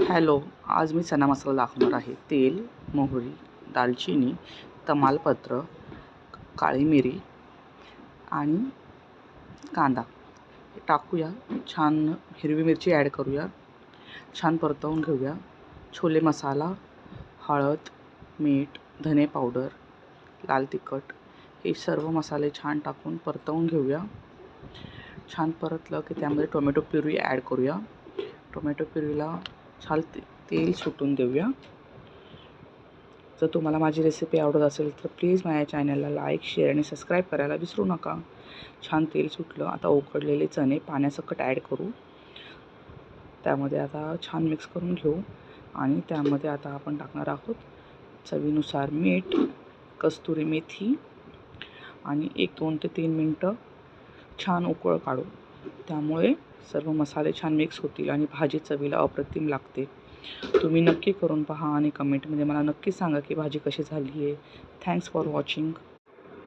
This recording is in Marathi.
हॅलो, आज मी चना मसाला दाखवणार आहे. तेल, मोहरी, दालचिनी, तमालपत्र, काळी मिरी आणि कांदा हे टाकूया. छान हिरवी मिरची ॲड करूया. छान परतवून घेऊया. छोले मसाला, हळद, मीठ, धने पावडर, लाल तिखट हे सर्व मसाले छान टाकून परतवून घेऊया. छान परतलं की त्यामध्ये टोमॅटो प्युरी ॲड करूया. टोमॅटो प्युरीला छान तेल सुटून देऊया. जर तुम्हाला माझी रेसिपी आवडत असेल तर प्लीज माझ्या चॅनलला लाईक, शेअर आणि सबस्क्राईब करायला विसरू नका. छान तेल सुटलं. आता उकडलेले चणे पाण्यासकट ॲड करू. त्यामध्ये आता छान मिक्स करून घेऊ आणि त्यामध्ये आता आपण टाकणार आहोत चवीनुसार मीठ, कस्तुरी मेथी आणि 1-2 ते 3 मिनटं छान उकळ काढू. त्यामुळे सर्व मसाले छान मिक्स होतील आणि भाजी चवीला अप्रतिम लागते. तुम्ही नक्की करून पहा आणि कमेंटमध्ये मला नक्की सांगा की भाजी कशी झाली आहे. Thanks for watching.